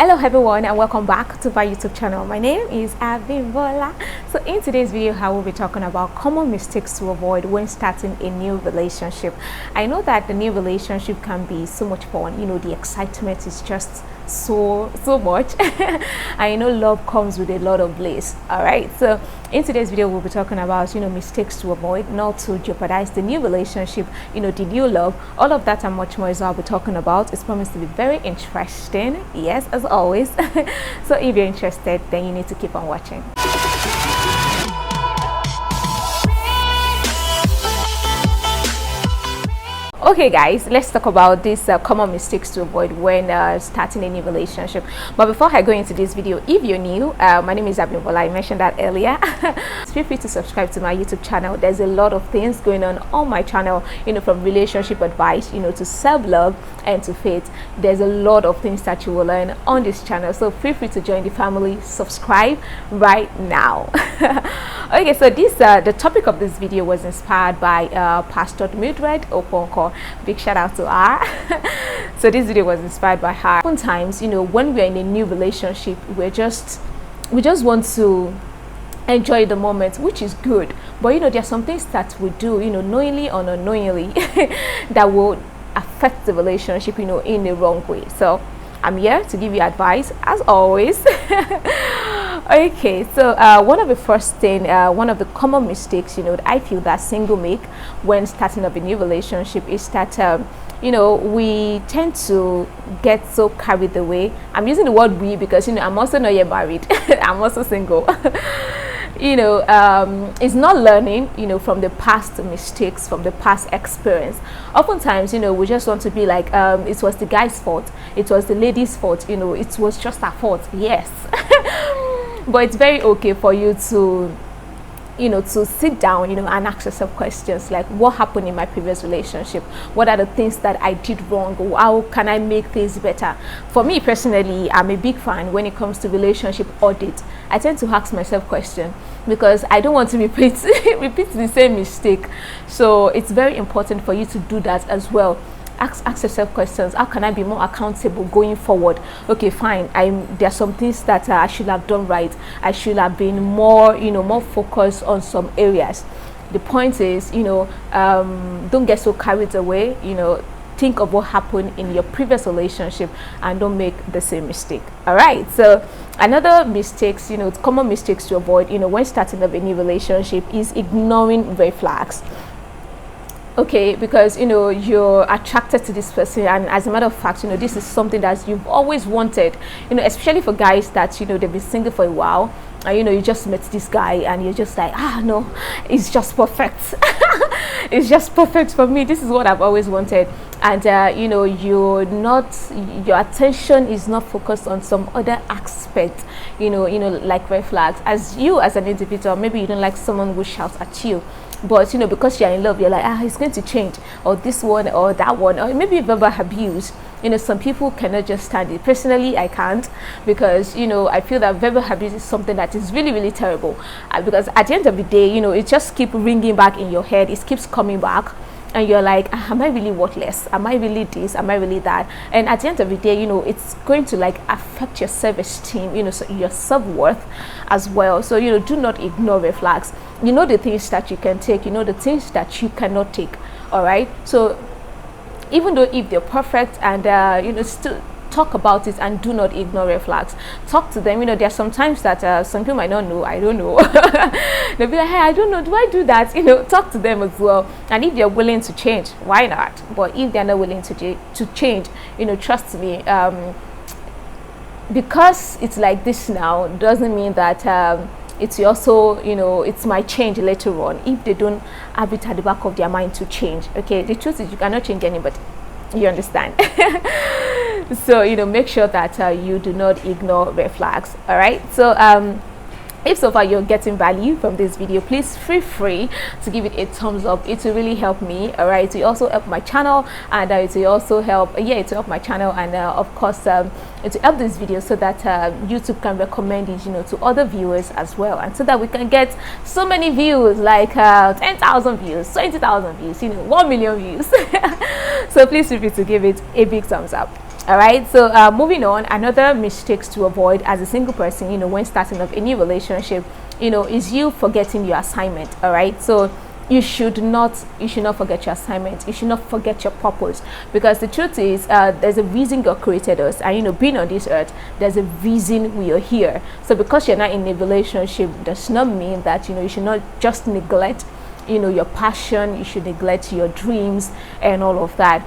Hello everyone and welcome back to my YouTube channel. My name is Abimbola. So in today's video I will be talking about common mistakes to avoid when starting a new relationship. I know that the new relationship can be so much fun, the excitement is just so much I know love comes with a lot of bliss. All right, so in today's video we'll be talking about mistakes to avoid, not to jeopardize the new relationship, the new love. All of that and much more is what I'll be talking about. It's promised to be very interesting, yes, as always. So if you're interested, then you need to keep on watching. Okay guys, let's talk about these common mistakes to avoid when starting a new relationship. But before I go into this video, if you're new, my name is Abimbola. I mentioned that earlier. Feel free to subscribe to my YouTube channel. There's a lot of things going on my channel, from relationship advice, to self-love and to faith. There's a lot of things that you will learn on this channel, so feel free to join the family. Subscribe right now. Okay, so this the topic of this video was inspired by Pastor Mildred Okonkwo. Big shout out to her. So this video was inspired by her. Sometimes when we're in a new relationship, we just want to enjoy the moment, which is good, but there are some things that we do knowingly or unknowingly that will affect the relationship in the wrong way. So I'm here to give you advice as always. Okay, so one of the common mistakes that I feel that single make when starting up a new relationship is that we tend to get so carried away. I'm using the word we because I'm also not yet married. I'm also single. It's not learning from the past mistakes, from the past experience. Oftentimes we just want to be like it was the guy's fault, it was the lady's fault, it was just her fault. Yes. But it's very okay for you to to sit down and ask yourself questions like, what happened in my previous relationship? What are the things that I did wrong? How can I make things better? For me personally, I'm a big fan when it comes to relationship audit. I tend to ask myself questions because I don't want to repeat the same mistake. So it's very important for you to do that as well. Ask yourself questions. How can I be more accountable going forward? Okay, fine, there are some things that I should have done right. I should have been more more focused on some areas. The point is don't get so carried away. Think of what happened in your previous relationship and don't make the same mistake. All right, so another mistakes common mistakes to avoid when starting up a new relationship is ignoring red flags. Okay, because you're attracted to this person, and as a matter of fact this is something that you've always wanted, especially for guys that they've been single for a while, and you just met this guy and you're just like, no, it's just perfect. It's just perfect for me. This is what I've always wanted. And your attention is not focused on some other aspect, like red flags. As an individual, maybe you don't like someone who shouts at you, but because you're in love, you're like, it's going to change, or this one or that one, or maybe verbal abuse. Some people cannot just stand it. Personally, I can't, because I feel that verbal abuse is something that is really, really terrible, because at the end of the day it just keeps ringing back in your head. It keeps coming back and you're like, am I really worthless? Am I really this? Am I really that? And at the end of the day it's going to affect your self-esteem, so your self-worth as well. So do not ignore red flags. The things that you can take, the things that you cannot take. All right, so even though if they're perfect, and still talk about it and do not ignore red flags. Talk to them. There are some times that some people might not know. I don't know. They'll be like, hey, I don't know, do I do that? Talk to them as well. And if they're willing to change, why not? But if they're not willing to change, trust me, because it's like this now doesn't mean that it's also it's my change later on if they don't have it at the back of their mind to change. Okay, the truth is you cannot change anybody, you understand? So make sure that you do not ignore red flags. All right, so if so far you're getting value from this video, please feel free to give it a thumbs up. It will really help me. All right, it will also help my channel, and it will also help it will help my channel, and of course it will help this video so that YouTube can recommend it to other viewers as well, and so that we can get so many views, like 10,000 views, 20,000 views, 1 million views. So please feel free to give it a big thumbs up. All right, so moving on, another mistakes to avoid as a single person, when starting up a new relationship, is you forgetting your assignment. All right, so you should not forget your assignment. You should not forget your purpose, because the truth is, there's a reason God created us, and being on this earth, there's a reason we are here. So because you're not in a relationship does not mean that you should not just neglect your passion. You should neglect your dreams and all of that.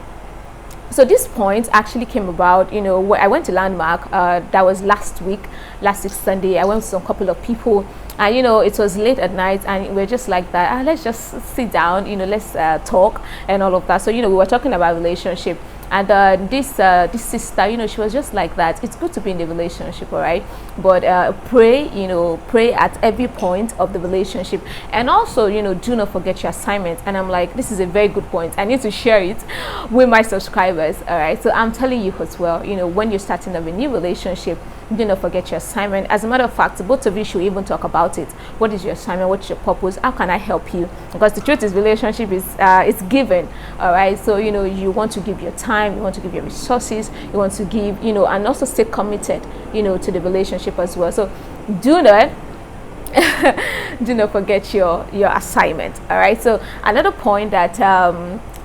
So this point actually came about, where I went to Landmark. That was last week Sunday. I went with some couple of people, and it was late at night, and we're just like that. Let's just sit down, let's talk and all of that. So we were talking about relationship, and this sister, she was just like that. It's good to be in the relationship, all right, but pray at every point of the relationship, and also do not forget your assignment. And I'm like, this is a very good point. I need to share it with my subscribers, all right. So I'm telling you as well, when you're starting up a new relationship, do not forget your assignment. As a matter of fact, both of you should even talk about it. What is your assignment? What's your purpose? How can I help you? Because the truth is, relationship is it's given, all right. So you want to give your time, you want to give your resources, you want to give, and also stay committed, to the relationship as well. So do not forget your assignment, all right. So another point that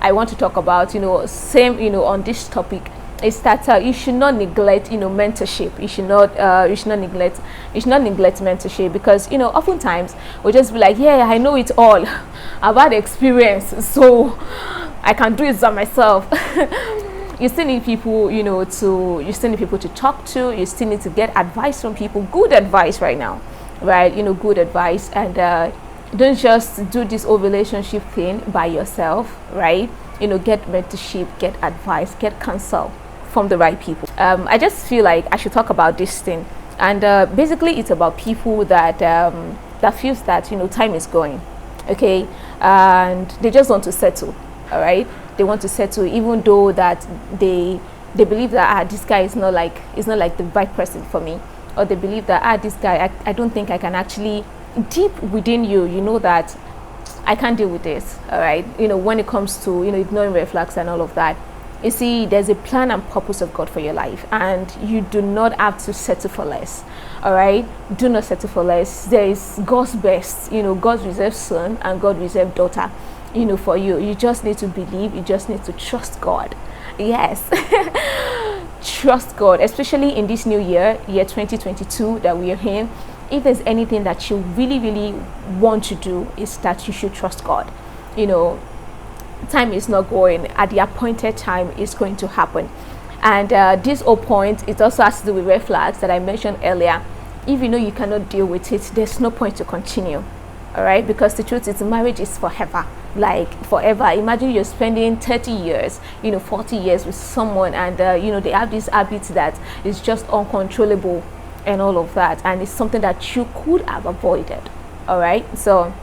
I want to talk about, on this topic, is that you should not neglect mentorship. You should not neglect mentorship, because oftentimes we'll just be like, yeah, I know it all, I've had experience, so I can do it by myself. You still need people to talk to. You still need to get advice from people, good advice right now, right? Good advice. And don't just do this whole relationship thing by yourself, right? Get mentorship, get advice, get counsel from the right people. I just feel like I should talk about this thing, and basically it's about people that feels that time is going, okay, and they just want to settle, all right. They want to settle, even though that they believe that this guy is not like the right person for me, or they believe that this guy, I don't think I can actually, deep within you that I can't deal with this, all right. When it comes to ignoring red flags and all of that. You see, there's a plan and purpose of God for your life, and you do not have to settle for less, all right. Do not settle for less. There is God's best, God's reserved son and God reserved daughter, for you. You just need to believe. You just need to trust God. Yes. Trust God, especially in this new year 2022 that we are in. If there's anything that you really want to do, is that you should trust God. Time is not going. At the appointed time is going to happen. And this whole point, it also has to do with red flags that I mentioned earlier. If you cannot deal with it, there's no point to continue, all right. Because the truth is, marriage is forever, like forever. Imagine you're spending 30 years 40 years with someone, and they have this habit that is just uncontrollable and all of that, and it's something that you could have avoided, all right. So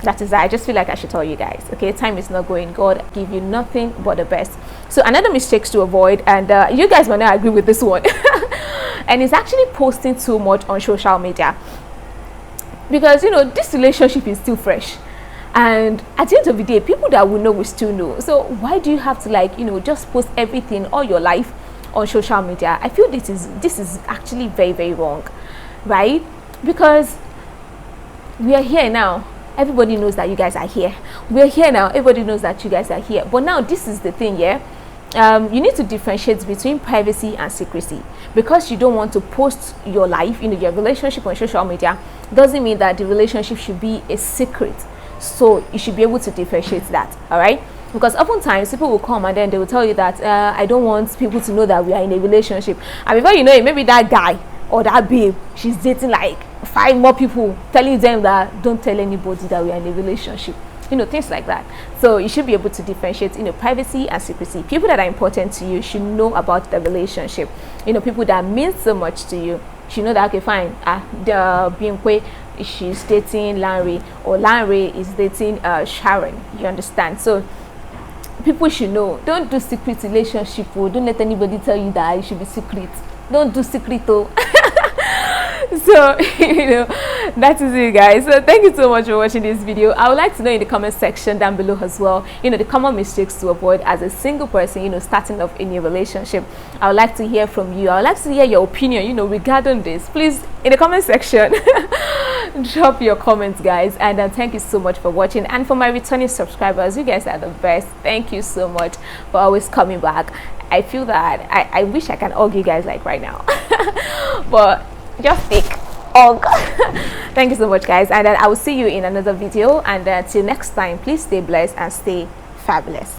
that is that. I just feel like I should tell you guys, okay, time is not going. God give you nothing but the best. So another mistakes to avoid, and you guys might not agree with this one, and it's actually posting too much on social media, because this relationship is still fresh, and at the end of the day, people that will know will still know. So why do you have to just post everything, all your life, on social media? I feel this is actually very, very wrong, right? Because we are here now. Everybody knows that you guys are here. We're here now. Everybody knows that you guys are here. But now this is the thing, yeah. You need to differentiate between privacy and secrecy, because you don't want to post your life, your relationship on social media. Doesn't mean that the relationship should be a secret. So you should be able to differentiate that, all right? Because oftentimes people will come and then they will tell you that I don't want people to know that we are in a relationship, and before you know it, maybe that guy or that babe, she's dating like 5 more people, telling them that don't tell anybody that we are in a relationship, things like that. So you should be able to differentiate privacy and secrecy. People that are important to you should know about the relationship. People that mean so much to you should know that, okay, fine, the Binkwe, she's dating Larry, or Larry is dating Sharon. You understand? So people should know. Don't do secret relationship, or don't let anybody tell you that you should be secret. Don't do secret though. So That is it, guys. So thank you so much for watching this video. I would like to know in the comment section down below as well, the common mistakes to avoid as a single person, starting off in your relationship. I would like to hear from you. I would like to hear your opinion, regarding this. Please, in the comment section, drop your comments, guys. And thank you so much for watching. And for my returning subscribers, you guys are the best. Thank you so much for always coming back. I feel that I wish I can hug you guys like right now, but just take hug. Thank you so much, guys, and I will see you in another video. And till next time, please stay blessed and stay fabulous.